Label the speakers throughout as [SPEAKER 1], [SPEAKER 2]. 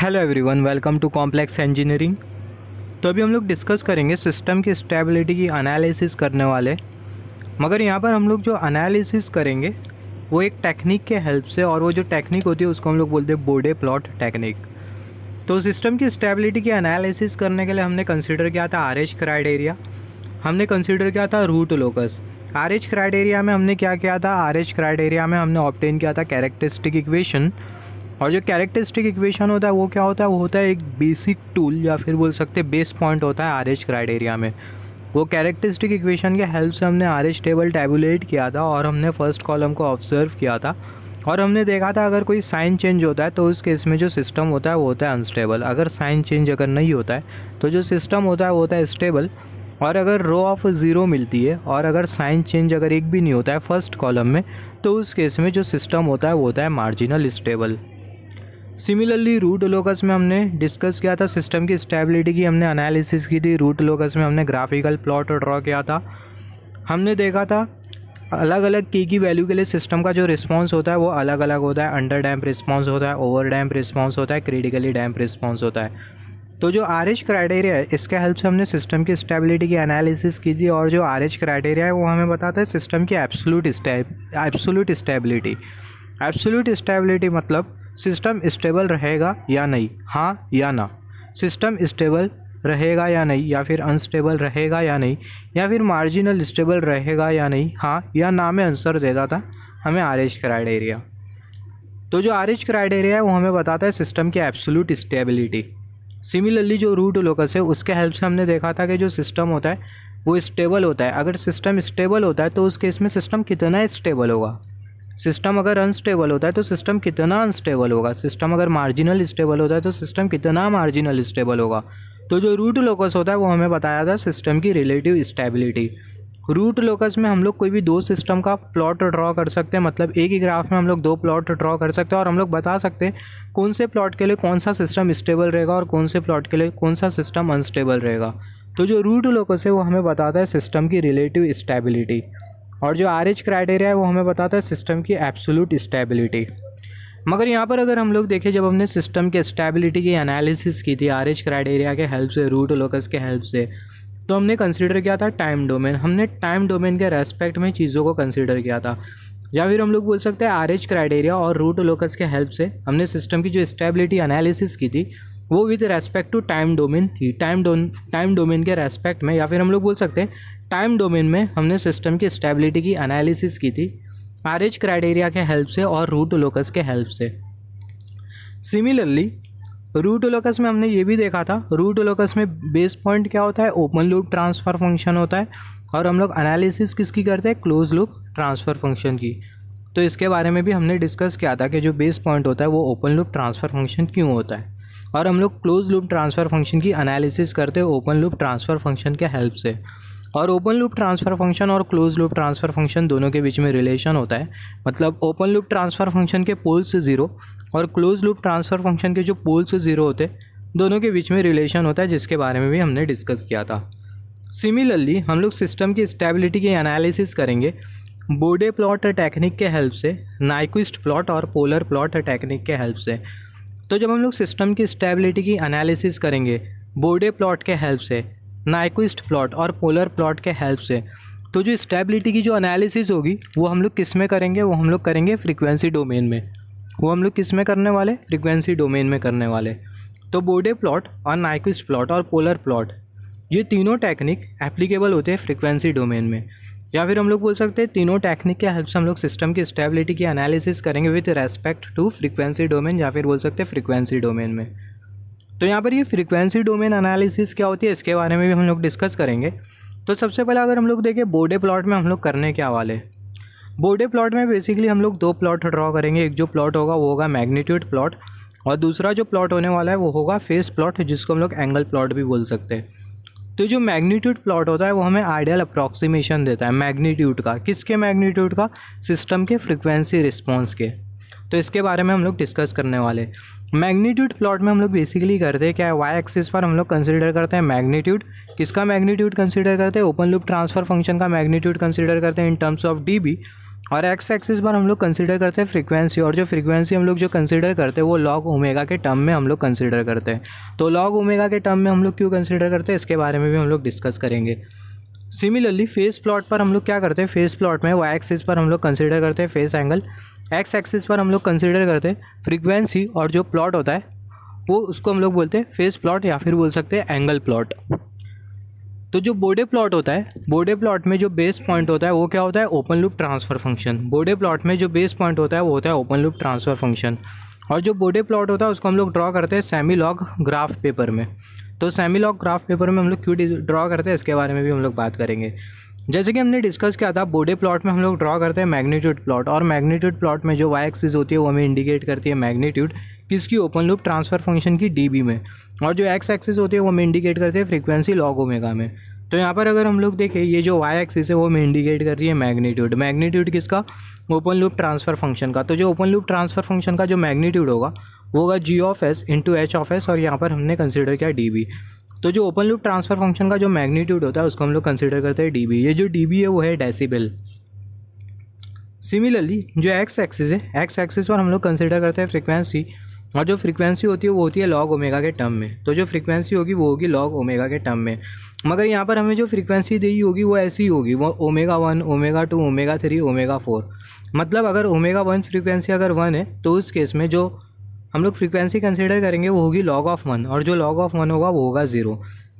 [SPEAKER 1] Hello everyone, welcome to complex engineering. तो अभी हम लोग डिस्कस करेंगे सिस्टम की स्टेबिलिटी की एनालिसिस करने वाले। मगर यहाँ पर हम लोग जो एनालिसिस करेंगे वो एक टेक्निक के हेल्प से, और वो जो टेक्निक होती है उसको हम लोग बोलते हैं बोडे प्लॉट टेक्निक। तो सिस्टम की स्टेबिलिटी की एनालिसिस करने के लिए हमने कंसिडर किया था RH क्राइटेरिया, हमने कंसिडर किया था रूट लोकस। RH क्राइटेरिया में हमने क्या किया था, RH क्राइटेरिया में हमने ऑब्टेन किया था कैरेक्टरिस्टिक इक्वेशन। और जो कैरेक्टरिस्टिक इक्वेशन होता है वो क्या होता है, वो होता है एक बेसिक टूल या फिर बोल सकते हैं बेस पॉइंट होता है RH क्राइटेरिया में। वो कैरेक्टरिस्टिक इक्वेशन के हेल्प से हमने RH टेबल टैबुलेट किया था और हमने फर्स्ट कॉलम को ऑब्जर्व किया था और हमने देखा था अगर कोई साइन चेंज होता है तो उस केस में जो सिस्टम होता है वो होता है अनस्टेबल। अगर साइन चेंज अगर नहीं होता है तो जो सिस्टम होता है वो होता है स्टेबल। और अगर रो ऑफ 0 मिलती है और अगर साइन चेंज अगर एक भी नहीं होता है फर्स्ट कॉलम में तो उस केस में जो सिस्टम होता है वो होता है marginal stable. Similarly root locus में हमने डिस्कस किया था सिस्टम की स्टेबिलिटी की, हमने एनालिसिस की थी। रूट लोकस में हमने ग्राफिकल प्लॉट ड्रॉ किया था। हमने देखा था अलग अलग की वैल्यू के लिए सिस्टम का जो रिस्पांस होता है वो अलग अलग होता है। अंडर डैम्प रिस्पांस होता है, ओवर डैम्प रिस्पांस होता है, क्रिटिकली डैम्प रिस्पांस होता है। तो जो RH क्राइटेरिया है इसके हेल्प से हमने सिस्टम की स्टेबिलिटी की एनालिसिस की थी। और जो RH क्राइटेरिया है वो हमें बताता है सिस्टम की एब्सोल्यूट स्टेबिलिटी। एब्सोल्यूट स्टेबिलिटी मतलब सिस्टम स्टेबल रहेगा या नहीं, हाँ या ना। सिस्टम स्टेबल रहेगा या नहीं, या फिर अनस्टेबल रहेगा या नहीं, या फिर मार्जिनल स्टेबल रहेगा या नहीं, हाँ या ना में आंसर देता था हमें RH क्राइटेरिया। तो जो RH क्राइटेरिया है वो हमें बताता है सिस्टम की एब्सोल्यूट स्टेबिलिटी। सिमिलरली जो रूट लोकस है उसके हेल्प से हमने देखा था कि जो सिस्टम होता है वो स्टेबल होता है। अगर सिस्टम स्टेबल होता है तो उस केस में सिस्टम कितना स्टेबल होगा। सिस्टम अगर अनस्टेबल होता है तो सिस्टम कितना अनस्टेबल होगा। सिस्टम अगर मार्जिनल स्टेबल होता है तो सिस्टम कितना मार्जिनल स्टेबल होगा। तो जो रूट लोकस होता है वो हमें बताया था सिस्टम की रिलेटिव स्टेबिलिटी। रूट लोकस में हम लोग कोई भी दो सिस्टम का प्लॉट ड्रॉ कर सकते हैं, मतलब एक ही ग्राफ में हम लोग दो प्लॉट ड्रॉ कर सकते हैं और हम लोग बता सकते हैं कौन से प्लॉट के लिए कौन सा सिस्टम स्टेबल रहेगा और कौन से प्लॉट के लिए कौन सा सिस्टम अनस्टेबल रहेगा। तो जो रूट लोकस है वो हमें बताता है सिस्टम की रिलेटिव स्टेबिलिटी, और जो RH क्राइटेरिया है वो हमें बताता है सिस्टम की एब्सोल्यूट स्टेबिलिटी। मगर यहाँ पर अगर हम लोग देखें, जब हमने सिस्टम के स्टेबिलिटी की एनालिसिस की थी RH क्राइटेरिया के हेल्प से, रूट लोकस के हेल्प से, तो हमने कंसीडर किया था टाइम डोमेन। हमने टाइम डोमेन के रेस्पेक्ट में चीज़ों को कंसीडर किया था, या फिर हम लोग बोल सकते हैं RH क्राइटेरिया और रूट लोकस के हेल्प से हमने सिस्टम की जो स्टेबिलिटी एनालिसिस की थी वो with respect to time domain थी। टाइम डोमेन के रेस्पेक्ट में, या फिर हम लोग बोल सकते हैं टाइम डोमेन में हमने सिस्टम की स्टेबिलिटी की एनालिसिस की थी RH क्राइटेरिया के हेल्प से और रूट लोकस के हेल्प से। सिमिलरली रूट लोकस में हमने ये भी देखा था, रूट लोकस में बेस पॉइंट क्या होता है, ओपन लूप ट्रांसफ़र फंक्शन होता है। और हम लोग एनालिसिस किसकी करते हैं, क्लोज लूप ट्रांसफ़र फंक्शन की। तो इसके बारे में भी हमने डिस्कस किया था कि जो बेस पॉइंट होता है वो ओपन लूप ट्रांसफ़र फंक्शन क्यों होता है, और हम लोग क्लोज लूप ट्रांसफ़र फंक्शन की एनालिसिस करते हैं ओपन लूप ट्रांसफ़र फंक्शन के हेल्प से। और ओपन लूप ट्रांसफ़र फंक्शन और क्लोज लूप ट्रांसफ़र फंक्शन दोनों के बीच में रिलेशन होता है। मतलब ओपन लूप ट्रांसफ़र फंक्शन के पोल्स 0 और क्लोज लूप ट्रांसफ़र फंक्शन के जो पोल्स 0 होते हैं दोनों के बीच में रिलेशन होता है, जिसके बारे में भी हमने डिस्कस किया था। सिमिलरली हम लोग सिस्टम की स्टेबिलिटी की एनालिसिस करेंगे बोडे प्लॉट टेक्निक के हेल्प से, नाइक्विस्ट प्लॉट और पोलर प्लॉट टेक्निक के हेल्प से। तो जब हम लोग सिस्टम की स्टेबिलिटी की एनालिसिस करेंगे बोडे प्लॉट के हेल्प से, नाइक्विस्ट प्लॉट और पोलर प्लॉट के हेल्प से, तो जो स्टेबिलिटी की जो एनालिसिस होगी वो हम लोग किस में करेंगे, वो हम लोग करेंगे फ्रीक्वेंसी डोमेन में। वो हम लोग किस में करने वाले, फ्रीक्वेंसी डोमेन में करने वाले। तो बोडे प्लॉट और नाइक्विस्ट प्लॉट और पोलर प्लॉट ये तीनों टेक्निक एप्लीकेबल होते हैं फ्रीक्वेंसी डोमेन में, या फिर हम लोग बोल सकते हैं तीनों टेक्निक के हेल्प से हम लोग सिस्टम की स्टेबिलिटी की एनालिसिस करेंगे with respect to frequency domain, या फिर बोल सकते हैं फ्रीक्वेंसी डोमेन में। तो यहाँ पर ये फ्रीक्वेंसी डोमेन एनालिसिस क्या होती है इसके बारे में भी हम लोग डिस्कस करेंगे। तो सबसे पहले अगर हम लोग देखें बोडे प्लॉट में हम लोग करने क्या वाले, बोडे प्लॉट में बेसिकली हम लोग दो प्लॉट ड्रॉ करेंगे। एक जो प्लॉट होगा वो होगा मैग्नीट्यूड प्लॉट, और दूसरा जो प्लॉट होने वाला है वो होगा फेस प्लॉट, जिसको हम लोग एंगल प्लॉट भी बोल सकते हैं। तो जो मैग्नीट्यूड प्लॉट होता है वो हमें आइडियल अप्रॉक्सीमेशन देता है मैग्नीट्यूड का, किसके मैग्नीट्यूड का, सिस्टम के फ्रीक्वेंसी रिस्पॉन्स के। तो इसके बारे में हम लोग डिस्कस करने वाले। मैग्नीट्यूड प्लॉट में हम लोग बेसिकली करते हैं क्या है, वाई एक्सिस पर हम लोग कंसीडर करते हैं मैग्नीट्यूड। किसका मैग्नीट्यूड कंसीडर करते हैं, ओपन लूप ट्रांसफ़र फंक्शन का मैग्नीट्यूड कंसीडर करते हैं इन टर्म्स ऑफ dB। और एक्स एक्सिस पर हम लोग कंसिडर करते हैं फ्रीक्वेंसी, और जो फ्रीक्वेंसी हम लोग जो कंसिडर करते हैं वो लॉग ओमेगा के टर्म में हम लोग कंसिडर करते हैं। तो लॉग ओमेगा के टर्म में हम लोग क्यों कंसिडर करते हैं इसके बारे में भी हम लोग डिस्कस करेंगे। सिमिलरली फेस प्लॉट पर हम लोग क्या करते हैं, फेस प्लॉट में वाई एक्सिस पर हम लोग कंसिडर करते हैं फेस एंगल, एक्स एक्सिस पर हम लोग कंसिडर करते हैं फ्रीक्वेंसी, और जो प्लॉट होता है वो उसको हम लोग बोलते हैं फेस प्लॉट या फिर बोल सकते हैं एंगल प्लॉट। तो जो बोडे प्लॉट होता है, बोडे प्लॉट में जो बेस पॉइंट होता है वो क्या होता है, open loop transfer function. Bode plot में जो बेस पॉइंट होता है वो होता है ओपन लूप ट्रांसफ़र फंक्शन। और जो बोडे प्लॉट होता है उसको हम लोग ड्रॉ करते हैं सेमी लॉग ग्राफ पेपर में। तो सेमी लॉग ग्राफ पेपर में हम लोग क्यों ड्रॉ करते हैं इसके बारे में भी हम लोग बात करेंगे। जैसे कि हमने डिस्कस किया था, बोडे प्लॉट में हम लोग ड्रॉ करते हैं मैग्नीट्यूड प्लॉट, और मैग्नीट्यूड प्लॉट में जो वाई एक्सिस होती है वो हमें इंडिकेट करती है मैग्नीट्यूड किसकी, ओपन लूप ट्रांसफ़र फंक्शन की डीबी में, और जो एक्स एक्सिस होती है वो हमें इंडिकेट करती है फ्रीक्वेंसी लॉग ओमेगा में। तो यहाँ पर अगर हम लोग देखें, ये जो वाई एक्सिस है वो हमें इंडिकेट कर रही है मैग्नीट्यूड। मैग्नीट्यूड किसका, ओपन लूप ट्रांसफ़र फंक्शन का। तो जो ओपन लूप ट्रांसफ़र फंक्शन का जो मैग्नीट्यूड होगा वो होगा G of S into H of S, और यहाँ पर हमने कंसिडर किया डी बी। तो जो ओपन लूप ट्रांसफ़र फंक्शन का जो मैग्नीट्यूड होता है उसको हम लोग कंसिडर करते हैं डी बी। ये जो डी बी है वो है डेसिबल। सिमिलरली जो एक्स एक्सिस है, एक्स एक्सिस पर हम लोग कंसिडर करते हैं फ्रीक्वेंसी, और जो फ्रीक्वेंसी होती है वो होती है लॉग ओमेगा के टर्म में। तो जो फ्रीक्वेंसी होगी वो होगी लॉग ओमेगा के टर्म में, मगर यहाँ पर हमें जो फ्रीक्वेंसी दी होगी वो ऐसी होगी, वो ओमेगा 1, ओमेगा 2, ओमेगा 3, ओमेगा 4। मतलब अगर ओमेगा 1 फ्रीक्वेंसी अगर 1 है तो उस केस में जो हम लोग फ्रीक्वेंसी कंसिडर करेंगे वो होगी लॉग ऑफ 1, और जो लॉग ऑफ 1 होगा वो होगा 0।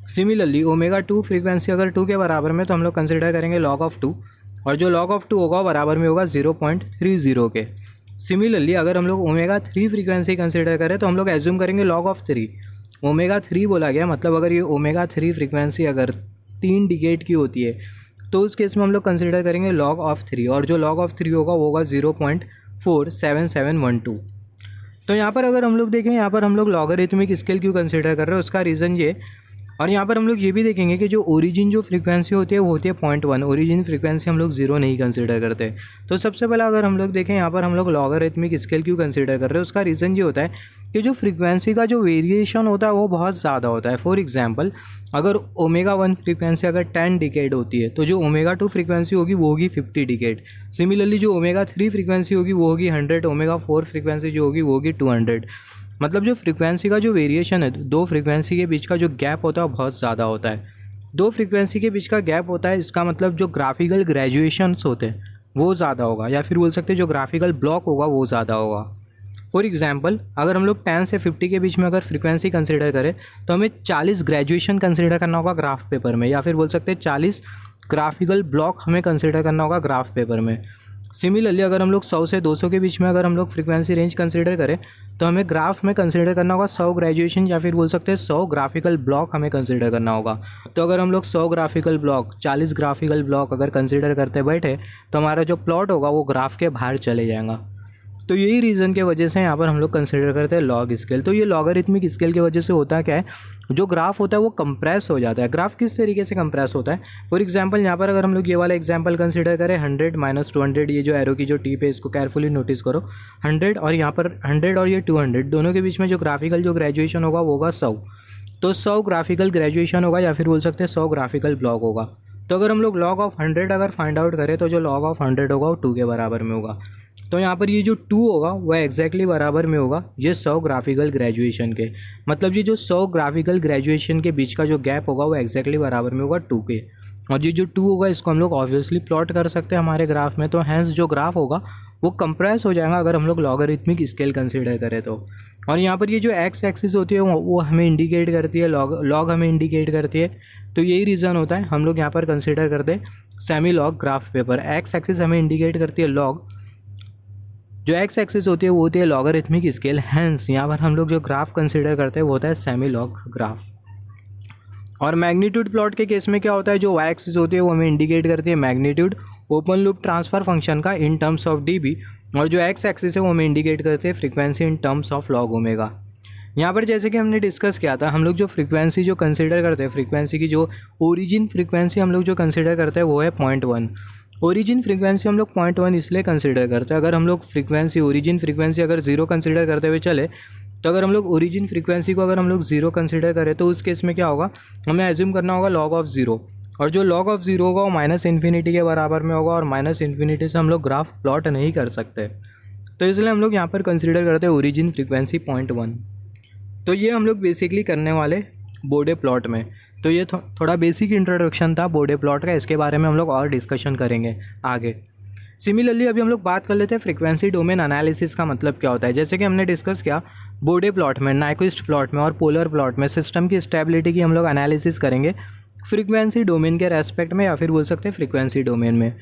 [SPEAKER 1] सिमिलरली ओमेगा 2 फ्रीक्वेंसी अगर 2 के बराबर में तो हम लोग कंसिडर करेंगे लॉग ऑफ 2, और जो लॉग ऑफ 2 होगा बराबर में होगा 0.30 के। सिमिलरली अगर हम लोग ओमेगा 3 फ्रीक्वेंसी कंसिडर करें तो हम लोग एज्यूम करेंगे लॉग ऑफ 3। ओमेगा 3 बोला गया, मतलब अगर ये ओमेगा 3 फ्रीक्वेंसी अगर 3 डिकेड की होती है तो उस केस में हम लोग कंसिडर करेंगे लॉग ऑफ 3, और जो लॉग ऑफ 3 होगा वो होगा 0.47712। तो यहाँ पर अगर हम लोग देखें, यहाँ पर हम लोग लॉगरिथमिक स्केल क्यों कंसिडर कर रहे हैं उसका रीज़न ये, और यहाँ पर हम लोग ये भी देखेंगे कि जो ओरिजिन जो फ्रीक्वेंसी होती है वो होती है 0.1। ओरिजिन फ्रीक्वेंसी हम लोग 0 नहीं कंसिडर करते। तो सबसे पहला अगर हम लोग देखें, यहाँ पर हम लोग लॉगरिथमिक स्केल क्यों कंसिडर कर रहे हैं उसका रीज़न ये होता है कि जो फ्रीक्वेंसी का जो वेरिएशन होता है वो बहुत ज़्यादा होता है। फॉर एग्जांपल अगर ओमेगा 1 फ्रीक्वेंसी अगर 10 डिकेड होती है तो जो ओमेगा 2 फ्रीक्वेंसी होगी वो होगी 50 डिकेड। सिमिलरली जो ओमेगा 3 फ्रीक्वेंसी होगी वो होगी 100, ओमेगा 4 फ्रीक्वेंसी जो होगी वो होगी 200। मतलब जो फ्रीक्वेंसी का जो वेरिएशन है, दो फ्रीक्वेंसी के बीच का जो गैप होता है वो बहुत ज़्यादा होता है। दो फ्रीक्वेंसी के बीच का गैप होता है, इसका मतलब जो ग्राफिकल ग्रेजुएशंस होते हैं वो ज़्यादा होगा, या फिर बोल सकते हैं जो ग्राफिकल ब्लॉक होगा वो ज़्यादा होगा। फॉर एग्जांपल अगर हम लोग 10 से 50 के बीच में अगर फ्रीक्वेंसी कंसिडर करें तो हमें 40 ग्रेजुएशन कंसिडर करना होगा ग्राफ पेपर में, या फिर बोल सकते हैं 40 ग्राफिकल ब्लॉक हमें कंसिडर करना होगा ग्राफ पेपर में। सिमिलरली अगर हम लोग 100 से 200 के बीच में अगर हम लोग फ्रीक्वेंसी रेंज कंसिडर करें तो हमें ग्राफ में कंसिडर करना होगा 100 ग्रेजुएशन, या फिर बोल सकते हैं 100 ग्राफिकल ब्लॉक हमें कंसिडर करना होगा। तो अगर हम लोग 100 ग्राफिकल ब्लॉक, 40 ग्राफिकल ब्लॉक अगर कंसिडर करते बैठे तो हमारा जो प्लॉट होगा वो ग्राफ के बाहर चले जाएगा। तो यही रीज़न की वजह से यहाँ पर हम लोग कंसिडर करते हैं लॉग स्केल। तो ये लॉगरिथमिक स्केल की वजह से होता क्या है, जो ग्राफ होता है वो कंप्रेस हो जाता है। ग्राफ किस तरीके से कंप्रेस होता है, फॉर एग्जांपल यहाँ पर अगर हम लोग ये वाला एग्जांपल कंसिडर करें 100 - 200, ये जो एरो की जो टिप है इसको केयरफुली नोटिस करो। 100 और यहाँ पर 100 और ये 200 दोनों के बीच में जो ग्राफिकल जो ग्रेजुएशन होगा वो होगा 100। तो 100 ग्राफिकल ग्रेजुएशन होगा, या फिर बोल सकते हैं 100 ग्राफिकल ब्लॉक होगा। तो अगर हम लोग लॉग ऑफ 100 अगर फाइंड आउट करें तो जो लॉग ऑफ 100 होगा वो 2 के बराबर में होगा। तो यहाँ पर ये जो 2 होगा वह एग्जैक्टली बराबर में होगा ये 100 ग्राफिकल ग्रेजुएशन के। मतलब ये जो 100 ग्राफिकल ग्रेजुएशन के बीच का जो गैप होगा वो एग्जैक्टली बराबर में होगा 2 के। और ये जो 2 होगा इसको हम लोग ऑब्वियसली प्लॉट कर सकते हैं हमारे ग्राफ में। तो हैंस जो ग्राफ होगा वो कंप्रेस हो जाएगा अगर हम लोग लॉगरिथमिक स्केल कंसिडर करें तो। और यहाँ पर ये जो एक्स एक्सिस होती है वो हमें इंडिकेट करती है, लॉग हमें इंडिकेट करती है। तो यही रीज़न होता है हम लोग यहाँ पर कंसिडर करते हैं semi log graph paper. X axis हमें इंडिकेट करती है लॉग, जो एक्स एक्सिस होती है वो होती है लॉगरिथमिक स्केल। हैंस यहाँ पर हम लोग जो ग्राफ कंसिडर करते हैं वो होता है सेमी लॉग ग्राफ। और मैग्नीट्यूड प्लॉट के केस में क्या होता है, जो वाई एक्सिस होती है वो हमें इंडिकेट करती है magnitude open loop transfer function का इन टर्म्स ऑफ डीबी, और जो एक्स एक्सिस है वो हमें इंडिकेट करते हैं frequency in terms of log omega. यहाँ पर जैसे कि हमने डिस्कस किया था, हम लोग जो फ्रीक्वेंसी जो कंसिडर करते हैं, फ्रीक्वेंसी की जो ओरिजिन फ्रीक्वेंसी हम लोग जो कंसिडर करते हैं वो है 0.1। ओरिजिन फ्रीक्वेंसी हम लोग 0.1 इसलिए कंसिडर करते हैं, अगर हम लोग फ्रीक्वेंसी ओरिजिन फ्रीक्वेंसी अगर 0 कंसिडर करते हुए चले तो अगर हम लोग ओरिजिन फ्रीक्वेंसी को अगर हम लोग 0 कंसिडर करें तो उस केस में क्या होगा, हमें एज्यूम करना होगा लॉग ऑफ 0। और जो log ऑफ ज़ीरो होगा वो माइनस इन्फिनिटी के बराबर में होगा, और माइनस इन्फिनिटी से हम लोग ग्राफ प्लॉट नहीं कर सकते, तो इसलिए हम लोग यहाँ पर कंसिडर करते हैं ओरिजिन फ्रीक्वेंसी 0.1। तो ये हम लोग बेसिकली करने वाले बोडे प्लॉट में। तो ये थोड़ा बेसिक इंट्रोडक्शन था बोडे प्लॉट का, इसके बारे में हम लोग और डिस्कशन करेंगे आगे। सिमिलरली अभी हम लोग बात कर लेते हैं फ्रीक्वेंसी डोमेन एनालिसिस का मतलब क्या होता है। जैसे कि हमने डिस्कस किया बोडे प्लॉट में, नाइक्विस्ट प्लॉट में और पोलर प्लॉट में सिस्टम की स्टेबिलिटी की हम लोग एनालिसिस करेंगे फ्रीक्वेंसी डोमेन के रेस्पेक्ट में, या फिर बोल सकते हैं फ्रीक्वेंसी डोमेन में।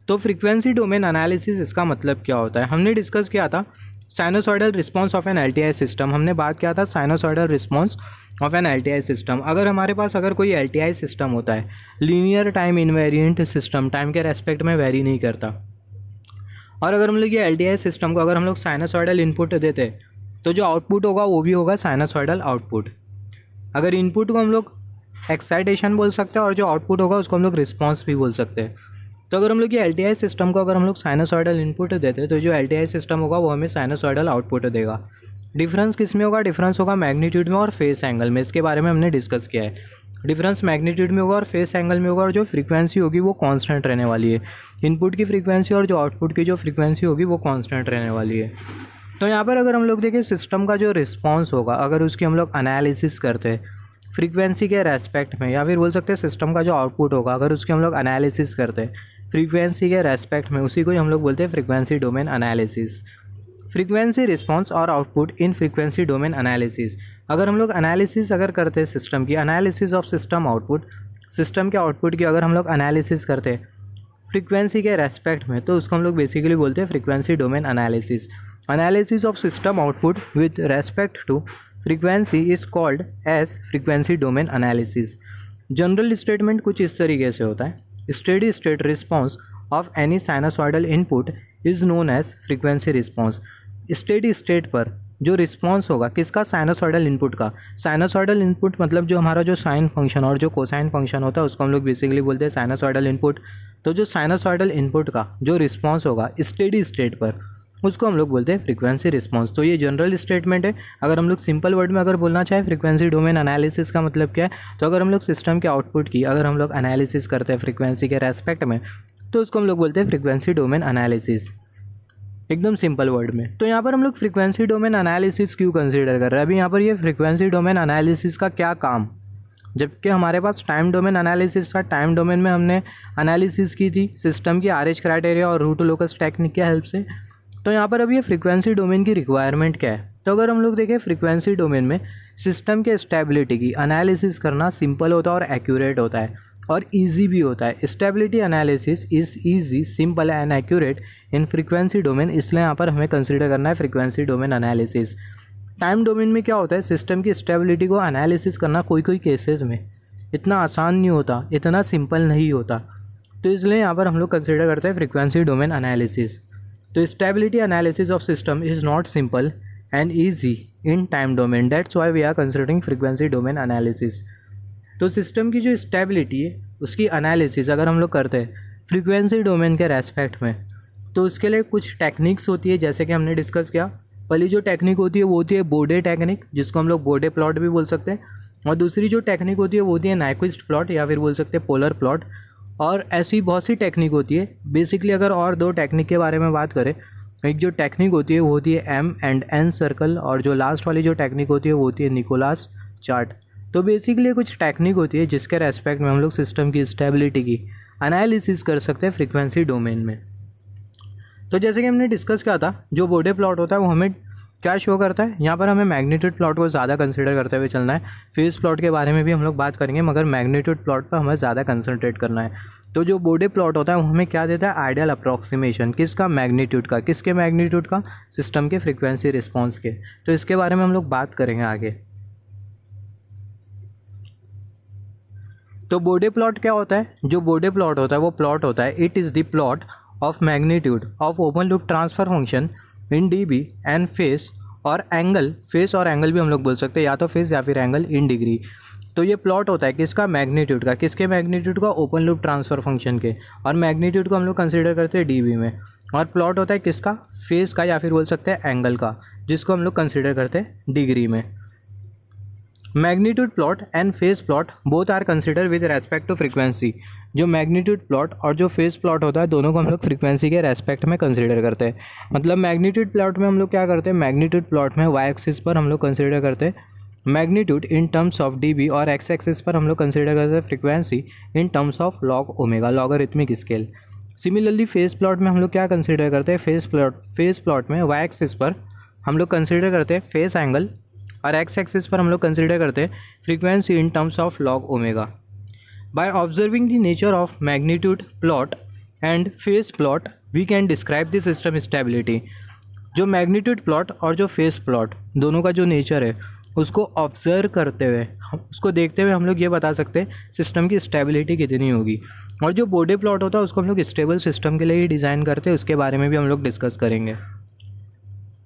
[SPEAKER 1] तो फ्रीक्वेंसी डोमेन एनालिसिस इसका मतलब क्या होता है, हमने डिस्कस किया था sinusoidal response of an LTI system. हमने बात किया था sinusoidal response of an LTI system. अगर हमारे पास अगर कोई एलटीआई सिस्टम होता है, linear time invariant system, time के रेस्पेक्ट में वेरी नहीं करता, और अगर हम लोग ये एलटीआई सिस्टम को अगर हम लोग साइनोसॉइडल इनपुट देते तो जो आउटपुट होगा वो भी होगा साइनोसॉइडल आउटपुट। अगर इनपुट को हम लोग एक्साइटेशन बोल सकते हैं और जो आउटपुट होगा उसको हम लोग रिस्पॉन्स भी बोल सकते हैं। तो अगर हम लोग ये एलटीआई सिस्टम को अगर हम लोग साइनोसॉइडल इनपुट देते तो जो एलटीआई सिस्टम होगा वो हमें साइनोसॉइडल आउटपुट देगा। डिफरेंस किस में होगा, डिफरेंस होगा मैग्नीट्यूड में और फेस एंगल में। इसके बारे में हमने डिस्कस किया है, डिफरेंस मैग्नीट्यूड में होगा और फेस एंगल में होगा, और जो फ्रीक्वेंसी होगी वो कांस्टेंट रहने वाली है। इनपुट की फ्रीक्वेंसी और जो आउटपुट की जो फ्रीक्वेंसी होगी वो कांस्टेंट रहने वाली है। तो यहाँ पर अगर हम लोग देखें सिस्टम का जो रिस्पॉन्स होगा, अगर उसकी हम लोग एनालिसिस करते हैं फ्रीक्वेंसी के रेस्पेक्ट में, या फिर बोल सकते हैं सिस्टम का जो आउटपुट होगा अगर उसकी हम लोग एनालिसिस करते हैं फ्रीक्वेंसी के रेस्पेक्ट में, उसी को ही हम लोग बोलते हैं frequency domain analysis. Frequency response और output in frequency domain analysis. अगर हम लोग एनालिसिस अगर करते हैं सिस्टम की, analysis of system output, system के आउटपुट की अगर हम लोग एनालिसिस करते हैं फ्रीक्वेंसी के रेस्पेक्ट में, तो उसको हम लोग बेसिकली बोलते हैं frequency domain analysis. Analysis of system output with respect to frequency is called as frequency domain analysis. General statement कुछ इस तरीके से होता है, steady state response of any sinusoidal input is known as frequency response. Steady state पर जो response होगा किसका, साइनोसॉइडल इनपुट का। साइनोसॉइडल इनपुट मतलब जो हमारा जो साइन फंक्शन और जो कोसाइन फंक्शन होता है उसको हम लोग बेसिकली बोलते हैं साइनोसॉइडल इनपुट। तो जो साइनोसॉइडल इनपुट का जो रिस्पॉन्स होगा स्टेडी स्टेट पर, उसको हम लोग बोलते हैं फ्रीक्वेंसी रिस्पॉन्स। तो ये जनरल स्टेटमेंट है। अगर हम लोग सिंपल वर्ड में अगर बोलना चाहे फ्रीक्वेंसी डोमेन एनालिसिस का मतलब क्या है, तो अगर हम लोग सिस्टम के आउटपुट की अगर हम लोग एनालिसिस करते हैं फ्रीक्वेंसी के रेस्पेक्ट में, तो उसको हम लोग बोलते हैं फ्रीक्वेंसी डोमेन एनालिसिस, एकदम सिंपल वर्ड में। तो यहाँ पर हम लोग फ्रीक्वेंसी डोमेन एनालिसिस क्यों कंसीडर कर रहे हैं, अभी यहाँ पर ये फ्रीक्वेंसी डोमेन एनालिसिस का क्या काम, जबकि हमारे पास टाइम डोमेन एनालिसिस था। टाइम डोमेन में हमने एनालिसिस की थी सिस्टम की RH क्राइटेरिया और रूट लोकस टेक्निक की हेल्प से। तो यहाँ पर अभी ये फ्रीक्वेंसी डोमेन की रिक्वायरमेंट क्या है, तो अगर हम लोग देखें फ्रीक्वेंसी डोमेन में सिस्टम के स्टेबिलिटी की एनालिसिस करना सिंपल होता है और एक्यूरेट होता है और इजी भी होता है। Stability analysis is easy, simple and accurate in frequency domain, इसलिए यहाँ पर हमें कंसीडर करना है frequency domain analysis. Time domain में क्या होता है, सिस्टम की स्टेबिलिटी को एनालिसिस करना कोई कोई केसेस में इतना आसान नहीं होता, इतना सिंपल नहीं होता, तो इसलिए यहाँ पर हम लोग कंसीडर करते हैं फ्रीक्वेंसी डोमेन एनालिसिस। तो stability analysis of system is not simple and easy in time domain, that's why we are considering frequency domain analysis. तो सिस्टम की जो स्टेबिलिटी है उसकी एनालिसिस अगर हम लोग करते हैं फ्रीक्वेंसी डोमेन के रेस्पेक्ट में, तो उसके लिए कुछ टेक्निक्स होती है, जैसे कि हमने डिस्कस किया। पहली जो टेक्निक होती है वो होती है बोडे टेक्निक, जिसको हम लोग बोडे प्लॉट भी बोल सकते हैं, और दूसरी जो टेक्निक होती है वो होती है नाइक्विस्ट प्लॉट या फिर बोल सकते हैं पोलर प्लॉट। और ऐसी बहुत सी टेक्निक होती है। बेसिकली अगर और दो टेक्निक के बारे में बात करें, एक जो टेक्निक होती है वो होती है M&N सर्कल, और जो लास्ट वाली जो टेक्निक होती है वो होती है निकोलास चार्ट। तो बेसिकली कुछ टेक्निक होती है जिसके रेस्पेक्ट में हम लोग सिस्टम की स्टेबिलिटी की एनालिसिस कर सकते हैं फ्रीक्वेंसी डोमेन में। तो जैसे कि हमने डिस्कस किया था, जो बोडे प्लॉट होता है वो हमें क्या शो करता है, यहाँ पर हमें मैग्नीट्यूड प्लॉट को ज़्यादा कंसीडर करते हुए चलना है। फेज प्लॉट के बारे में भी हम लोग बात करेंगे, मगर मैग्नीट्यूड प्लॉट पर हमें ज़्यादा कंसंट्रेट करना है। तो जो बोडे प्लॉट होता है वो हमें क्या देता है, आइडियल अप्रॉक्सीमेशन, किसका, मैग्नीट्यूड का। किसके मैग्नीट्यूड का, सिस्टम के फ्रीक्वेंसी रिस्पॉन्स के। तो इसके बारे में हम लोग बात करेंगे आगे। तो बोडे प्लॉट क्या होता है, जो बोडे प्लॉट होता है वो प्लॉट होता है, it is the plot of magnitude of open loop transfer function in dB and face और एंगल, फेस और एंगल भी हम लोग बोल सकते हैं, या तो फेस या फिर एंगल इन डिग्री। तो ये प्लॉट होता है किसका, मैग्नीट्यूड का। किसके मैग्नीट्यूड का, ओपन लूप ट्रांसफर फंक्शन के। और मैग्नीट्यूड को हम लोग कंसीडर करते हैं dB में। और प्लॉट होता है किसका, फेस का या फिर बोल सकते हैं एंगल का, जिसको हम लोग कंसीडर करते हैं डिग्री में। Magnitude plot and phase plot both are consider with respect to frequency. जो मैग्नीट्यूड प्लॉट और जो फेज प्लॉट होता है दोनों को हम लोग फ्रीक्वेंसी के रेस्पेक्ट में कंसिडर करते हैं। मतलब मैग्नीट्यूड प्लॉट में हम लोग क्या करते हैं, मैग्नीट्यूड प्लॉट में वाई एक्सिस पर हम लोग कंसिडर करते हैं magnitude in terms of dB और एक्स एक्सिस पर हम लोग कंसिडर करते हैं frequency in terms of log omega, logarithmic scale. Similarly phase plot में हम लोग क्या कंसिडर करते हैं, फेज प्लॉट में वाई एक्सिस पर हम लोग कंसिडर करते हैं फेज एंगल और एक्स एक्सिस पर हम लोग कंसिडर करते हैं frequency in terms of log omega. By observing the nature of magnitude plot and phase plot we can describe the system stability. जो मैग्नीट्यूड प्लॉट और जो फेज प्लॉट दोनों का जो नेचर है उसको ऑब्जर्व करते हुए, उसको देखते हुए हम लोग ये बता सकते हैं सिस्टम की स्टेबिलिटी कितनी होगी। और जो बोडे प्लॉट होता है उसको हम लोग स्टेबल सिस्टम के लिए ही डिज़ाइन करते हैं, उसके बारे में भी हम लोग डिस्कस करेंगे।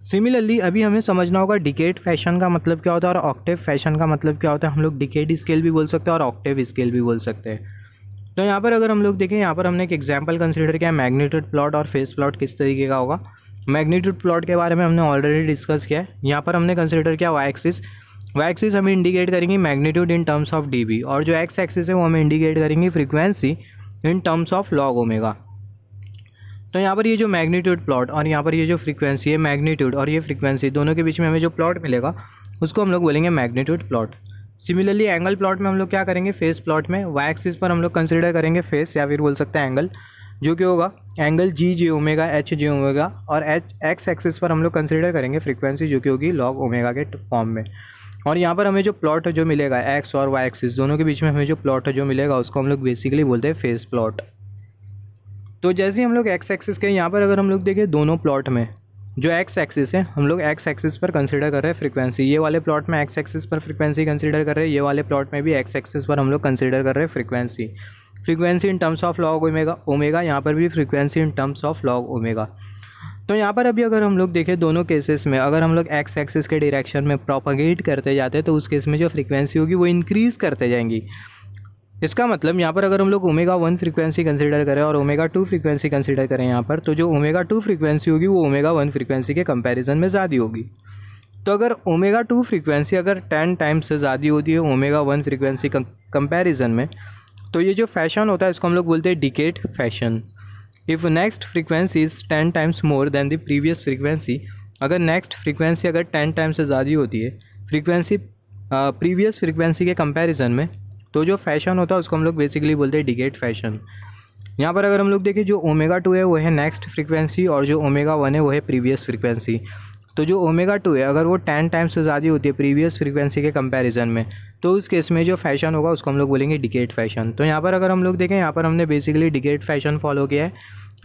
[SPEAKER 1] सिमिलरली अभी हमें समझना होगा डिकेड फैशन का मतलब क्या होता है और ऑक्टेव फैशन का मतलब क्या होता है। हम लोग डिकेड स्केल भी बोल सकते हैं और ऑक्टेव स्केल भी बोल सकते हैं। तो यहाँ पर अगर हम लोग देखें, यहाँ पर हमने एक एग्जांपल कंसीडर किया मैग्नीट्यूड प्लॉट और फेज प्लॉट किस तरीके का होगा। मैग्नीट्यूड प्लॉट के बारे में हमने ऑलरेडी डिस्कस किया है। यहाँ पर हमने कंसीडर किया वाई एक्सिस हमें इंडिकेट करेंगे magnitude in terms of dB और जो एक्स एक्सिस है वो हमें इंडिकेट करेंगे frequency in terms of log omega. तो यहाँ पर ये जो मैग्नीट्यूड प्लॉट और यहाँ पर ये जो फ्रीक्वेंसी है, मैग्नीट्यूड और ये फ्रीक्वेंसी दोनों के बीच में हमें जो प्लॉट मिलेगा उसको हम लोग बोलेंगे magnitude plot. Similarly angle plot में हम लोग क्या करेंगे, फेस प्लॉट में वाई एक्सिस पर हम लोग कंसिडर करेंगे फेस या फिर बोल सकते हैं एंगल, जो कि होगा एंगल जी जे ओमेगा एच जे ओमेगा, और एक्स एक्सिस पर हम लोग कंसिडर करेंगे फ्रीक्वेंसी जो कि होगी लॉग ओमेगा के फॉर्म में। और यहाँ पर हमें जो प्लॉट जो मिलेगा एक्स और वाई एक्सिस दोनों के बीच में हमें जो प्लॉट जो मिलेगा उसको हम लोग बेसिकली बोलते हैं फेस प्लॉट। तो जैसे ही हम लोग एक्स एक्सिस के यहाँ पर अगर हम लोग देखें दोनों प्लॉट में जो एक्स एक्सिस है हम लोग एक्स एक्सिस पर कंसिडर कर रहे हैं फ्रीक्वेंसी, ये वाले प्लॉट में एक्स एक्सिस पर फ्रीक्वेंसी कंसिडर कर रहे हैं, ये वाले प्लॉट में भी एक्स एक्सिस पर हम लोग कंसिडर कर रहे हैं frequency in terms of log omega, यहाँ पर भी frequency in terms of log omega. तो यहाँ पर अभी अगर हम लोग देखें दोनों केसेस में अगर हम लोग एक्स एक्सिस के डायरेक्शन में प्रोपागेट करते जाते हैं तो उस केस में जो फ्रीक्वेंसी होगी वो इंक्रीज़ करते जाएंगी। इसका मतलब यहाँ पर अगर हम लोग ओमेगा 1 फ्रीक्वेंसी कंसिडर करें और ओमेगा 2 फ्रीक्वेंसी कंसिडर करें यहाँ पर, तो जो ओमेगा 2 फ्रीक्वेंसी होगी वो ओमेगा 1 फ्रीक्वेंसी के कंपैरिजन में ज़्यादा होगी। तो अगर ओमेगा 2 फ्रीक्वेंसी अगर 10 टाइम्स से ज़्यादा होती है ओमेगा 1 फ्रीक्वेंसी कंपैरिजन में, तो ये जो फैशन होता है इसको हम लोग बोलते हैं decade fashion. If next frequency is 10 times more than the previous frequency, अगर नेक्स्ट फ्रीक्वेंसी अगर 10 टाइम्स से ज़्यादा होती है फ्रीक्वेंसी प्रीवियस फ्रीक्वेंसी के कंपैरिजन में, तो जो फैशन होता है उसको हम लोग बेसिकली बोलते हैं डिकेड फैशन। यहाँ पर अगर हम लोग देखें जो ओमेगा 2 है वो है नेक्स्ट फ्रीक्वेंसी और जो ओमेगा 1 है वो है प्रीवियस फ्रीक्वेंसी। तो जो ओमेगा 2 है अगर वो 10 टाइम्स से ज़्यादा होती है प्रीवियस फ्रीक्वेंसी के कंपैरिजन में, तो उस केस में जो फैशन होगा उसको हम लोग बोलेंगे डिकेड फैशन। तो यहाँ पर अगर हम लोग देखें यहाँ पर हमने बेसिकली डिकेड फैशन फॉलो किया है।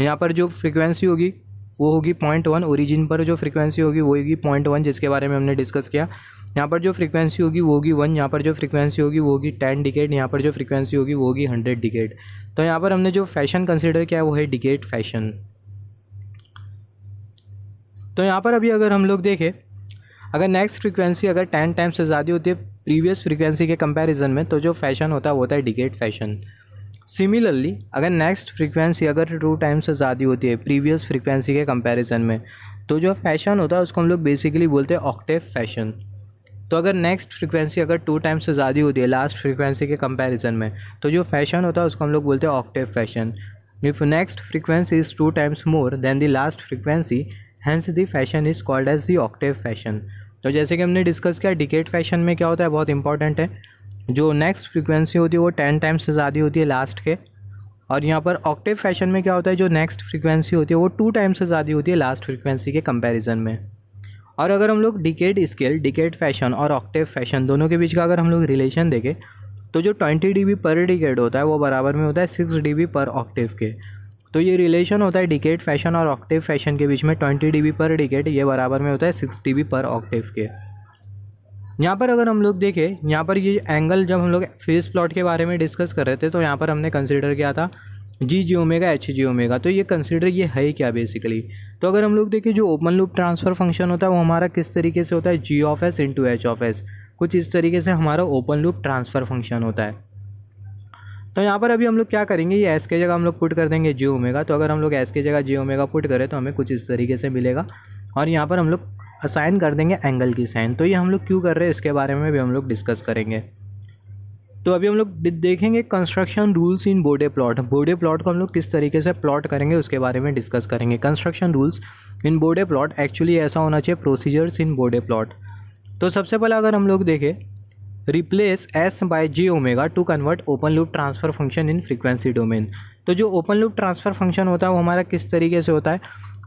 [SPEAKER 1] यहाँ पर जो फ्रीक्वेंसी होगी वो होगी 0.1, ओरिजिन पर जो फ्रीक्वेंसी होगी वो होगी 0.1 जिसके बारे में हमने डिस्कस किया। यहाँ पर जो फ्रीक्वेंसी होगी वो होगी 1, यहाँ पर जो फ्रीक्वेंसी होगी वो होगी 10 डिकेड, यहाँ पर जो फ्रीक्वेंसी होगी वो होगी 100 डिकेड। तो यहाँ पर हमने जो फैशन कंसिडर किया वो है डिकेड फैशन। तो यहाँ पर अभी अगर हम लोग देखें अगर नेक्स्ट फ्रीक्वेंसी अगर 10 टाइम्स से ज़्यादा होती है प्रीवियस फ्रीक्वेंसी के कंपैरिजन में, तो जो फैशन होता है वो होता है डिकेड फैशन। सिमिलरली अगर नेक्स्ट फ्रीक्वेंसी अगर 2 टाइम्स से ज़्यादा होती है प्रीवियस फ्रीक्वेंसी के कंपैरिजन में, तो जो फैशन होता है उसको हम लोग बेसिकली बोलते हैं ऑक्टेव फैशन। तो अगर नेक्स्ट फ्रीक्वेंसी अगर 2 टाइम्स से ज़्यादा होती है लास्ट फ्रीक्वेंसी के कंपैरिजन में, तो जो फैशन होता है उसको हम लोग बोलते हैं octave fashion. If next frequency is 2 times more than the last frequency, hence the fashion is called as the octave fashion. तो जैसे कि हमने डिस्कस किया डिकेड फैशन में क्या होता है, बहुत इंपॉर्टेंट है, जो नेक्स्ट फ्रीक्वेंसी होती है वो 10 टाइम्स से ज़्यादा होती है लास्ट के। और यहाँ पर ऑक्टेव फैशन में क्या होता है, जो नेक्स्ट फ्रीक्वेंसी होती है वो 2 टाइम्स से ज़्यादा होती है लास्ट फ्रीक्वेंसी के कंपैरिजन में। और अगर हम लोग डिकेड स्केल, डिकेड फैशन और ऑक्टेव फैशन दोनों के बीच का अगर हम लोग रिलेशन देखें, तो जो 20 dB पर डिकेड होता है वो बराबर में होता है 6 dB पर ऑक्टेव के। तो ये रिलेशन होता है डिकेड फैशन और ऑक्टेव फैशन के बीच में 20 dB पर डिकेड, ये बराबर में होता है 6 dB पर ऑक्टेव के। यहाँ पर अगर हम लोग देखें यहाँ पर ये एंगल जब हम लोग फेज प्लॉट के बारे में डिस्कस कर रहे थे तो यहाँ पर हमने कंसिडर किया था जी जे ओमेगा एच जे ओमेगा। तो ये कंसिडर ये है क्या बेसिकली, तो अगर हम लोग देखें जो ओपन लूप ट्रांसफ़र फंक्शन होता है वो हमारा किस तरीके से होता है, G of S into H of S, कुछ इस तरीके से हमारा ओपन लूप ट्रांसफ़र फंक्शन होता है। तो यहाँ पर अभी हम लोग क्या करेंगे, ये एस के जगह हम लोग पुट कर देंगे जे ओमेगा। तो अगर हम लोग एस के जगह जे ओमेगा पुट करें तो हमें कुछ इस तरीके से मिलेगा। और यहाँ पर हम लोग असाइन कर देंगे एंगल की साइन। तो ये हम लोग क्यों कर रहे हैं इसके बारे में भी हम लोग डिस्कस करेंगे। तो अभी हम लोग देखेंगे construction rules in Bode plot. Bode plot को हम लोग किस तरीके से प्लॉट करेंगे उसके बारे में डिस्कस करेंगे। Construction rules in Bode plot actually ऐसा होना चाहिए प्रोसीजर्स इन बोडे प्लॉट। तो सबसे पहले अगर हम लोग देखें, replace s by j omega to convert open loop transfer function in frequency domain. तो जो ओपन लूप ट्रांसफर फंक्शन होता है वो हमारा किस तरीके से होता है,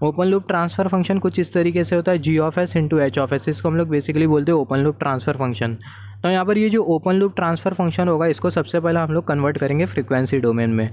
[SPEAKER 1] ओपन लूप ट्रांसफर फंक्शन कुछ इस तरीके से होता है G of S into H of S. इसको हम लोग बेसिकली बोलते हैं ओपन लूप ट्रांसफर फंक्शन। तो यहाँ पर ये जो ओपन लूप ट्रांसफर फंक्शन होगा इसको सबसे पहले हम लोग कन्वर्ट करेंगे फ्रीक्वेंसी डोमेन में।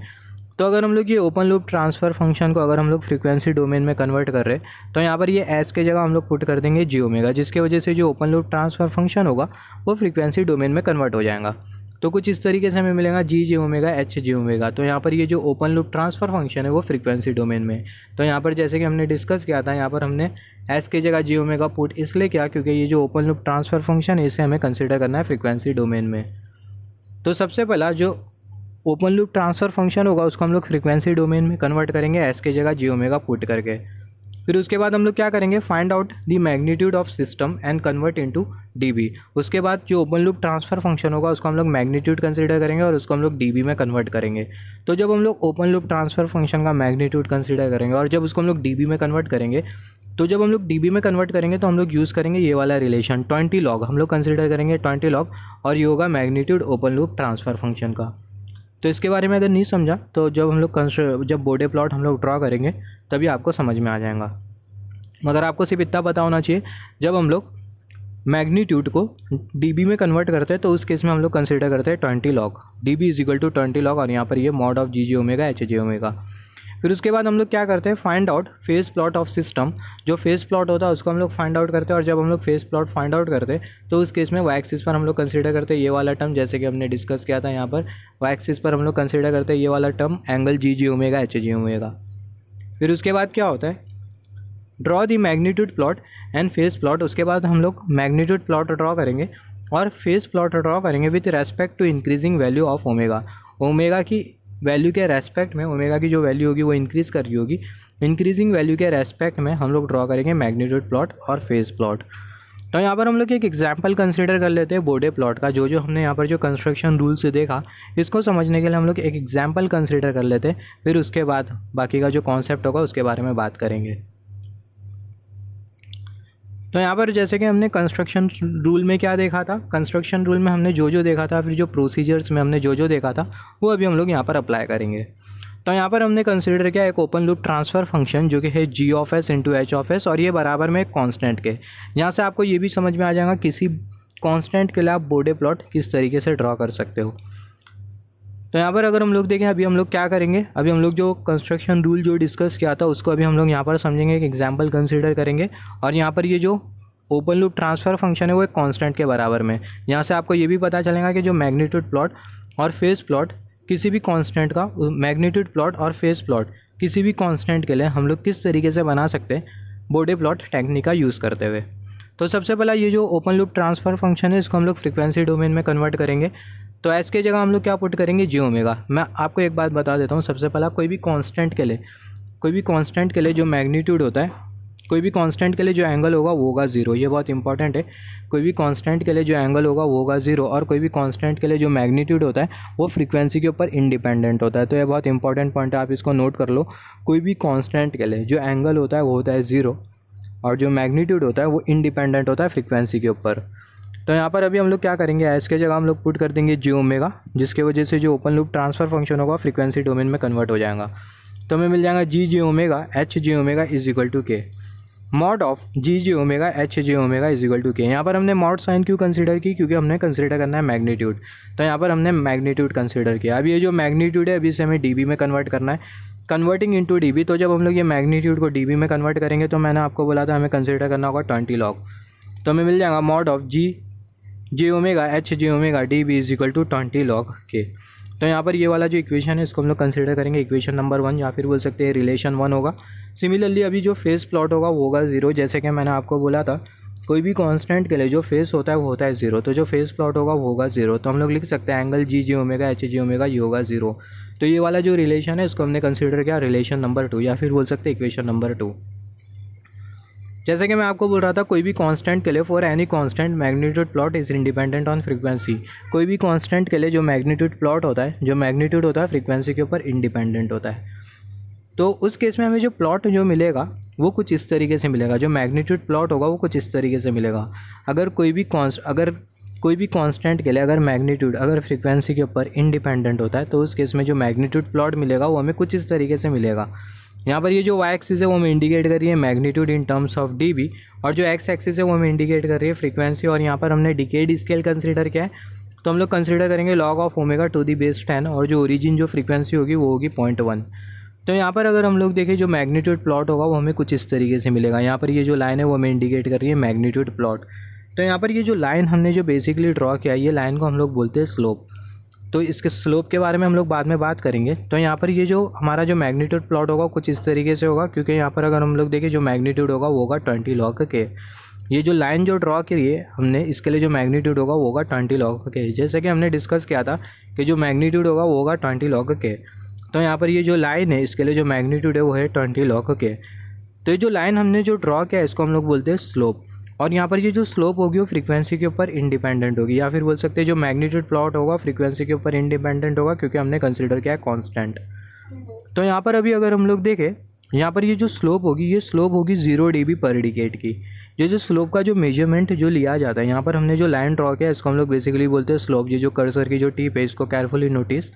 [SPEAKER 1] तो अगर हम लोग ये ओपन लूप ट्रांसफ़र फंक्शन को अगर हम लोग फ्रीक्वेंसी डोमेन में कन्वर्ट कर रहे हैं तो यहाँ पर ये एस के जगह हम लोग पुट कर देंगे जी ओमेगा, जिसकी वजह से जो ओपन लूप ट्रांसफ़र फंक्शन होगा वो फ्रीक्वेंसी डोमेन में कन्वर्ट हो जाएगा। तो कुछ इस तरीके से हमें मिलेगा जी ओमेगा एच जी ओमेगा। तो यहाँ पर ये जो ओपन लूप ट्रांसफ़र फंक्शन है वो फ्रीक्वेंसी डोमेन में। तो यहाँ पर जैसे कि हमने डिस्कस किया था, यहाँ पर हमने एस के जगह जी ओमेगा पुट इसलिए किया क्योंकि ये जो ओपन लूप ट्रांसफ़र फंक्शन है इसे हमें कंसिडर करना है फ्रीक्वेंसी डोमेन में। तो सबसे पहला जो ओपन लूप ट्रांसफ़र फंक्शन होगा उसको हम लोग फ्रीक्वेंसी डोमेन में कन्वर्ट करेंगे एस के जगह जी ओमेगा पुट करके। फिर उसके बाद हम लोग क्या करेंगे, find out the magnitude of system and convert into dB. उसके बाद जो ओपन लूप ट्रांसफ़र फंक्शन होगा उसको हम लोग मैग्नीट्यूड कंसीडर करेंगे और उसको हम लोग डीबी में कन्वर्ट करेंगे। तो जब हम लोग ओपन लूप ट्रांसफ़र फंक्शन का मैग्नीट्यूड कंसीडर करेंगे और जब उसको हम लोग डीबी में कन्वर्ट करेंगे, तो जब हम लोग डीबी में कन्वर्ट करेंगे तो हम लोग यूज़ करेंगे ये वाला रिलेशन 20 लॉग। हम लोग कंसीडर करेंगे 20 लॉग और ये होगा magnitude open loop transfer function का। तो इसके बारे में अगर नहीं समझा तो जब हम लोग जब बोडे प्लॉट हम लोग ड्रॉ करेंगे तभी आपको समझ में आ जाएगा। मगर आपको सिर्फ इतना पता होना चाहिए, जब हम लोग मैग्नीट्यूड को डीबी में कन्वर्ट करते हैं तो उस केस में हम लोग कंसीडर करते हैं 20 log. DB is equal to 20 log और यहाँ पर ये mod of G omega H G omega. फिर उसके बाद हम लोग क्या करते हैं, find out phase plot of system. जो फेस प्लॉट होता है उसको हम लोग फाइंड आउट करते हैं और जब हम लोग फेस प्लॉट फाइंड आउट करते हैं तो उस केस में वाई एक्सिस पर हम लोग कंसीडर करते हैं ये वाला टर्म, जैसे कि हमने डिस्कस किया था। यहाँ पर वाई एक्सिस पर हम लोग कंसीडर करते हैं ये वाला term angle G omega H G omega. फिर उसके बाद क्या होता है, draw the magnitude plot and phase plot. उसके बाद हम लोग मैग्नीट्यूड प्लॉट ड्रॉ करेंगे और फेस प्लॉट ड्रॉ करेंगे with respect to increasing value of omega. Omega की वैल्यू के रेस्पेक्ट में ओमेगा की जो वैल्यू होगी वो इंक्रीज़ कर रही होगी, इंक्रीजिंग वैल्यू के रेस्पेक्ट में हम लोग ड्रॉ करेंगे मैग्नीट्यूड प्लॉट और फेस प्लॉट। तो यहाँ पर हम लोग एक एग्जांपल कंसीडर कर लेते हैं बोडे प्लॉट का। जो हमने यहाँ पर जो कंस्ट्रक्शन रूल से देखा इसको समझने के लिए हम लोग एक एग्जांपल कंसीडर कर लेते हैं, फिर उसके बाद बाकी का जो कॉन्सेप्ट होगा उसके बारे में बात करेंगे। तो यहाँ पर जैसे कि हमने कंस्ट्रक्शन रूल में क्या देखा था, कंस्ट्रक्शन रूल में हमने जो देखा था, फिर जो प्रोसीजर्स में हमने जो देखा था वो अभी हम लोग यहाँ पर अप्लाई करेंगे। तो यहाँ पर हमने कंसीडर किया एक ओपन लूप ट्रांसफ़र फंक्शन जो कि है G of S into H of S और ये बराबर में एक कॉन्स्टेंट के। यहाँ से आपको ये भी समझ में आ जाएगा किसी कॉन्स्टेंट के लिए आप बोडे प्लॉट किस तरीके से ड्रॉ कर सकते हो। तो यहाँ पर अगर हम लोग देखें, अभी हम लोग क्या करेंगे, अभी हम लोग जो कंस्ट्रक्शन रूल जो डिस्कस किया था उसको अभी हम लोग यहाँ पर समझेंगे, एक एग्जांपल कंसीडर करेंगे और यहाँ पर ये जो ओपन लूप ट्रांसफ़र फंक्शन है वो एक कांस्टेंट के बराबर में। यहाँ से आपको ये भी पता चलेगा कि जो मैग्नीट्यूड प्लॉट और फेस प्लॉट किसी भी कांस्टेंट का, मैग्नीट्यूड प्लॉट और फेस प्लॉट किसी भी कांस्टेंट के लिए हम लोग किस तरीके से बना सकते हैं बोडे प्लॉट टेक्निक का यूज़ करते हुए। तो सबसे पहला ये जो ओपन लूप ट्रांसफ़र फंक्शन है इसको हम लोग फ्रीक्वेंसी डोमेन में कन्वर्ट करेंगे। तो एस के जगह हम लोग क्या पुट करेंगे, जी ओमेगा। मैं आपको एक बात बता देता हूँ, सबसे पहला कोई भी कांस्टेंट के लिए जो मैग्नीट्यूड होता है, कोई भी कांस्टेंट के लिए जो एंगल होगा वो होगा ज़ीरो। ये बहुत इंपॉर्टेंट है, कोई भी कांस्टेंट के लिए जो एंगल होगा वो होगा ज़ीरो और कोई भी कांस्टेंट के लिए जो मैग्नीट्यूड होता है वो फ्रीक्वेंसी के ऊपर इंडिपेंडेंट होता है। तो ये बहुत इंपॉर्टेंट पॉइंट है, आप इसको नोट कर लो। कोई भी कांस्टेंट के लिए जो एंगल होता है वो होता है ज़ीरो और जो मैग्नीट्यूड होता है वो इंडिपेंडेंट होता है फ्रीक्वेंसी के ऊपर। तो यहाँ पर अभी हम लोग क्या करेंगे, एस के जगह हम लोग पुट कर देंगे जी ओमेगा, जिसके वजह से जो ओपन लूप ट्रांसफ़र फंक्शन होगा फ्रीक्वेंसी डोमेन में कन्वर्ट हो जाएगा। तो हमें मिल जाएगा G omega H G omega is equal to K, mod of G omega H G omega is equal to K. यहाँ पर हमने मॉड साइन क्यों कंसीडर की, क्योंकि हमने कंसीडर करना है मैग्नीट्यूड। तो यहाँ पर हमने मैग्नीट्यूड कंसीडर किया। अब ये जो मैग्नीट्यूड है अभी इसे हमें डीबी में कन्वर्ट करना है, कन्वर्टिंग इनटू डीबी। तो जब हम लोग ये मैग्नीट्यूड को डीबी में कन्वर्ट करेंगे तो मैंने आपको बोला था हमें कंसीडर करना होगा 20 लॉग। तो हमें मिल जाएगा mod of G omega H G omega D B is equal to 20 log के। तो यहाँ पर ये वाला जो इक्वेशन है इसको हम लोग कंसीडर करेंगे इक्वेशन नंबर 1 या फिर बोल सकते हैं रिलेशन 1 होगा। सिमिलरली अभी जो फेस प्लॉट होगा वो होगा ज़ीरो, जैसे कि मैंने आपको बोला था कोई भी कांस्टेंट के लिए जो फेस होता है वो होता है ज़ीरो। तो जो फेस प्लॉट होगा वो होगा ज़ीरो। तो हम लोग लिख सकते हैं angle G omega H G omega ये होगा ज़ीरो। तो ये वाला जो रिलेशन है इसको हमने कंसीडर किया रिलेशन नंबर 2 या फिर बोल सकते हैं इक्वेशन नंबर 2। जैसे कि मैं आपको बोल रहा था कोई भी कांस्टेंट के लिए for any constant magnitude plot is independent on frequency. कोई भी कांस्टेंट के लिए जो मैग्नीट्यूड प्लॉट होता है, जो मैग्नीट्यूड होता है फ्रीक्वेंसी के ऊपर इंडिपेंडेंट होता है। तो उस केस में हमें जो प्लॉट जो मिलेगा वो कुछ इस तरीके से मिलेगा, जो मैग्नीट्यूड प्लॉट होगा वो कुछ इस तरीके से मिलेगा। अगर कोई भी कांस्टेंट के लिए अगर मैग्नीट्यूड अगर फ्रीक्वेंसी के ऊपर इंडिपेंडेंट होता है तो उस केस में जो मैग्नीट्यूड प्लॉट मिलेगा वो हमें कुछ इस तरीके से मिलेगा। यहाँ पर ये जो वाई एक्सिस है वो हमें इंडिकेट कर रही है magnitude in terms of dB, और जो एक्स एक्सिस है वो हमें इंडिकेट कर रही है फ्रीक्वेंसी। और यहाँ पर हमने डिकेड स्केल कंसीडर किया है, तो हम लोग कंसीडर करेंगे log of omega to the base 10, और जो ओरिजिन जो फ्रीक्वेंसी होगी वो होगी 0.1। तो यहाँ पर अगर हम लोग देखें जो मैग्नीट्यूड प्लॉट होगा वो हमें कुछ इस तरीके से मिलेगा। यहाँ पर ये जो लाइन है वो हमें इंडिकेट कर रही है मैग्नीट्यूड प्लॉट। तो यहाँ पर ये जो लाइन हमने जो बेसिकली ड्रॉ किया है, ये लाइन को हम लोग बोलते हैं स्लोप। तो इसके स्लोप के बारे में हम लोग बाद में बात करेंगे। तो यहाँ पर ये जो हमारा जो मैग्नीट्यूड प्लॉट होगा कुछ इस तरीके से होगा, क्योंकि यहाँ पर अगर हम लोग देखें जो मैग्नीट्यूड होगा वो होगा 20 log के। ये जो लाइन जो ड्रॉ करी है हमने, इसके लिए जो मैग्नीट्यूड होगा वो होगा 20 log के। जैसे कि हमने डिस्कस किया था कि जो मैग्नीट्यूड होगा वो होगा 20 log के। तो यहाँ पर ये जो लाइन है इसके लिए जो मैग्नीट्यूड है वो है 20 log के। तो ये जो लाइन हमने जो ड्रॉ किया है इसको हम लोग बोलते हैं स्लोप। और यहाँ पर ये जो स्लोप होगी वो फ्रीक्वेंसी के ऊपर इंडिपेंडेंट होगी, या फिर बोल सकते हैं जो मैग्नीट्यूड प्लॉट होगा फ्रीक्वेंसी के ऊपर इंडिपेंडेंट होगा, क्योंकि हमने कंसिडर किया है कांस्टेंट। तो यहाँ पर अभी अगर हम लोग देखें, यहाँ पर ये जो स्लोप होगी ये स्लोप होगी 0 dB पर डिकेड की। जो स्लोप का जो मेजरमेंट जो लिया जाता है, यहाँ पर हमने जो लाइन ड्रॉ किया है इसको हम लोग बेसिकली बोलते हैं स्लोप। ये जो कर्सर की जो टिप है इसको केयरफुली नोटिस।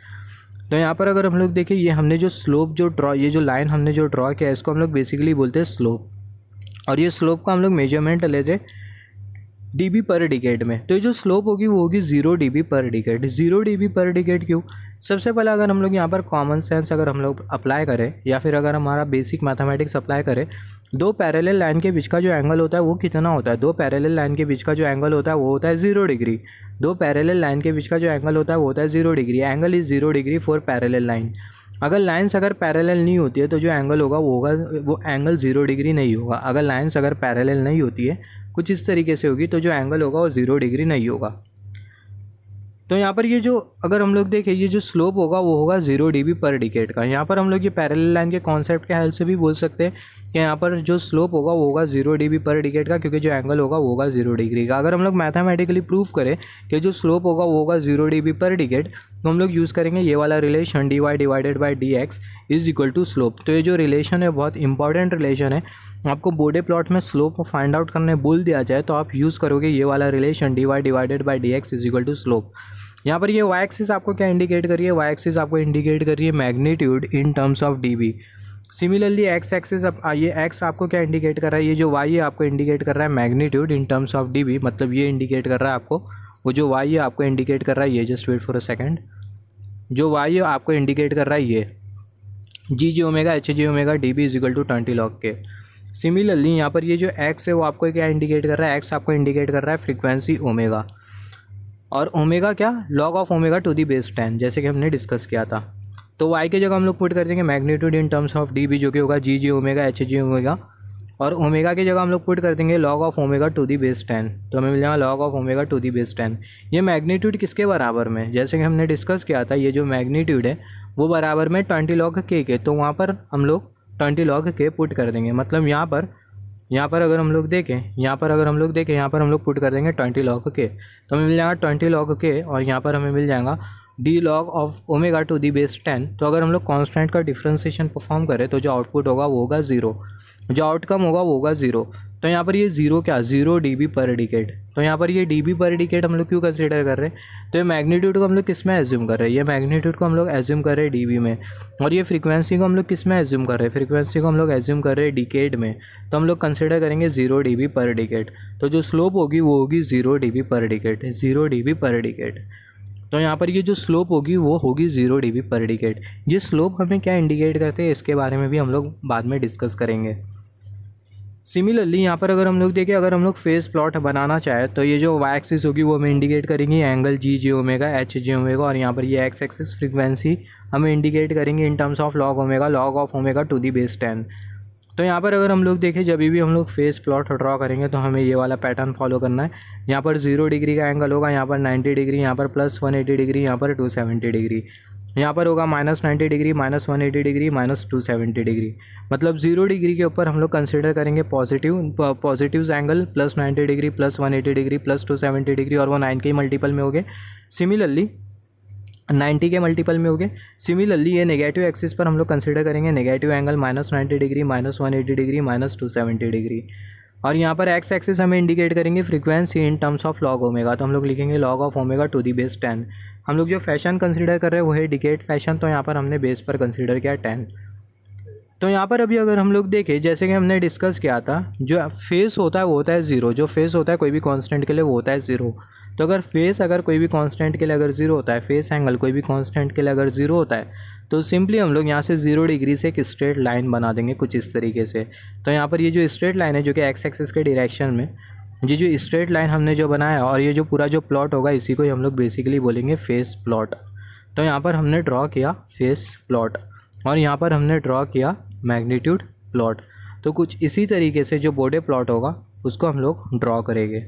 [SPEAKER 1] तो यहाँ पर अगर हम लोग देखें ये हमने जो स्लोप जो ड्रॉ, ये जो लाइन हमने जो ड्रॉ किया है इसको हम लोग बेसिकली बोलते हैं स्लोप। और ये स्लोप का हम लोग मेजरमेंट लेते dB पर डिकेड में। तो ये जो स्लोप होगी वो होगी 0 dB पर डिकेड। 0 dB पर डिकेड क्यों? सबसे पहले अगर हम लोग यहाँ पर कॉमन सेंस अगर हम लोग अप्लाई करें, या फिर अगर हमारा बेसिक मैथमेटिक्स अप्लाई करें, दो पैरेलल लाइन के बीच का जो एंगल होता है वो कितना होता है? दो पैरेलल लाइन के बीच का जो एंगल होता है वो होता है 0 डिग्री। दो पैरेलल लाइन के बीच का जो एंगल होता है वो होता है 0 degree. Angle is 0 degree for parallel line. अगर लाइंस अगर पैरेलल नहीं होती है तो जो एंगल होगा वो एंगल 0 डिग्री नहीं होगा। अगर लाइंस अगर पैरेलल नहीं होती है कुछ इस तरीके से होगी तो जो एंगल होगा वो 0 डिग्री नहीं होगा। तो यहाँ पर ये जो अगर हम लोग देखें ये जो स्लोप होगा वो होगा 0 dB पर डिकेड का। यहाँ पर हम लोग ये पैरेलल लाइन के कॉन्सेप्ट के हेल्प से भी बोल सकते हैं कि यहाँ पर जो स्लोप होगा वो होगा 0 dB पर डिकेड का, क्योंकि जो एंगल होगा वो होगा 0 डिग्री का। अगर हम लोग मैथमेटिकली प्रूव करें कि जो स्लोप होगा वो होगा 0 dB पर डिकेड, तो हम लोग यूज़ करेंगे ये वाला relation dy divided by dx is equal to slope. तो ये जो रिलेशन है बहुत इंपॉर्टेंट रिलेशन है। आपको बोर्डे प्लॉट में स्लोप फाइंड आउट करने बोल दिया जाए तो आप यूज़ करोगे ये वाला relation dy divided by dx is equal to slope. यहाँ पर ये वाई एक्सिस आपको क्या इंडिकेट कर रही है? वाई एक्सिस आपको इंडिकेट कर रही है magnitude in terms of dB. Similarly x axis अब ये एक्स आपको क्या इंडिकेट कर रहा है? ये जो वाई है आपको इंडिकेट कर रहा है magnitude in terms of dB, मतलब ये इंडिकेट कर रहा है आपको, वो जो वाई है आपको इंडिकेट कर रहा है ये, just wait for a second, जो वाई है आपको इंडिकेट कर रहा है ये G omega H G omega D B is equal to 20 log K. Similarly यहाँ पर ये जो एक्स है वो आपको क्या इंडिकेट कर रहा है? एक्स आपको इंडिकेट कर रहा है फ्रीक्वेंसी ओमेगा, और ओमेगा क्या? log of omega to the base 10, जैसे कि हमने डिस्कस किया था। तो वाई की जगह हम लोग पुट कर देंगे magnitude in terms of D B, जो कि होगा G omega H G omega, और ओमेगा की जगह हम लोग पुट कर देंगे log of omega to the base 10। तो हमें मिल जाएगा log of omega to the base 10। ये मैग्नीट्यूड किसके बराबर में? जैसे कि हमने डिस्कस किया था ये जो मैग्नीट्यूड है वो बराबर में 20 log के, तो वहाँ पर हम लोग 20 log के पुट कर देंगे। मतलब यहाँ पर अगर हम लोग देखें, यहाँ पर हम लोग पुट कर देंगे 20 log के, तो हमें मिल जाएगा 20 log के, और यहाँ पर हमें मिल जाएगा d log of omega to the base 10। तो अगर हम लोग कांस्टेंट का डिफ्रेंसिएशन परफॉर्म करें तो जो आउटपुट होगा वो होगा 0, जो आउटकम होगा वो होगा 0। तो यहाँ पर ये 0 क्या? 0 dB पर डिकेड। तो यहाँ पर ये dB पर डिकेड हम लोग क्यों कंसीडर कर रहे हैं? तो ये मैग्नीट्यूड को हम लोग किस में एज्यूम कर रहे हैं? ये मैग्नीट्यूड को हम लोग एज्यूम कर रहे हैं dB में, और ये फ्रीक्वेंसी को हम लोग किस में एज्यूम कर रहे हैं? फ्रीक्वेंसी को हम लोग एज्यूम कर रहे हैं डिकेड में। तो हम लोग कंसीडर करेंगे 0 dB पर डिकेड। तो जो स्लोप होगी वो होगी 0 dB पर डिकेड, 0 dB पर डिकेड। तो यहाँ पर ये जो स्लोप होगी वो होगी 0 dB पर डिकेड। ये स्लोप हमें क्या इंडिकेट करते हैं इसके बारे में भी हम लोग बाद में डिस्कस करेंगे। सिमिलरली यहाँ पर अगर हम लोग देखें, अगर हम लोग फेस प्लॉट बनाना चाहे तो ये जो वाई एक्सिस होगी वो हमें इंडिकेट करेंगी angle G omega H G omega, और यहाँ पर ये एक्स एक्सिस फ्रीक्वेंसी हमें इंडिकेट करेंगे in terms of log of omega to the base 10। तो यहाँ पर अगर हम लोग देखें जब भी हम लोग फेस प्लॉट ड्रॉ करेंगे तो हमें ये वाला पैटर्न फॉलो करना है। यहाँ पर 0 डिग्री का एंगल होगा, यहाँ पर 90 डिग्री, यहाँ पर +180 डिग्री, यहाँ पर 270 डिग्री। यहाँ पर होगा -90 डिग्री, -180 डिग्री, -270 डिग्री। मतलब 0 डिग्री के ऊपर हम लोग कंसिडर करेंगे positive angle, +90 degree, +180 degree, +270 degree, और वो 9 के मल्टीपल में हो गए। सिमिलरली 90 के मल्टीपल में हो गए। सिमिलरली ये नेगेटिव एक्सिस पर हम लोग कंसिडर करेंगे negative angle, -90 degree, -180 degree, -270 degree. और यहाँ पर एक्स एक्सिस हमें इंडिकेट करेंगे frequency in terms of log omega, तो हम लोग लिखेंगे log of omega to the base 10। हम लोग जो फैशन कंसिडर कर रहे हैं वो है डिकेट फैशन, तो यहाँ पर हमने बेस पर कंसिडर किया 10। तो यहाँ पर अभी अगर हम लोग देखें, जैसे कि हमने डिस्कस किया था, जो फेस होता है वो होता है 0, जो फेस होता है कोई भी कांस्टेंट के लिए वो होता है 0। तो अगर कोई भी कांस्टेंट के लिए अगर 0 होता है, फेस एंगल कोई भी कांस्टेंट के लिए अगर 0 होता है, तो सिंपली हम लोग यहाँ से 0 डिग्री से एक स्ट्रेट लाइन बना देंगे कुछ इस तरीके से। तो यहाँ पर ये जो स्ट्रेट लाइन है जो कि एक्स एक्सिस के डायरेक्शन में, ये जो स्ट्रेट लाइन हमने जो बनाया और ये जो पूरा जो प्लॉट होगा इसी को हम लोग बेसिकली बोलेंगे फेस प्लॉट। तो यहाँ पर हमने ड्रॉ किया फेस प्लॉट और यहाँ पर हमने ड्रॉ किया मैग्नीट्यूड प्लॉट। तो कुछ इसी तरीके से जो बॉडी प्लॉट होगा उसको हम लोग ड्रॉ करेंगे।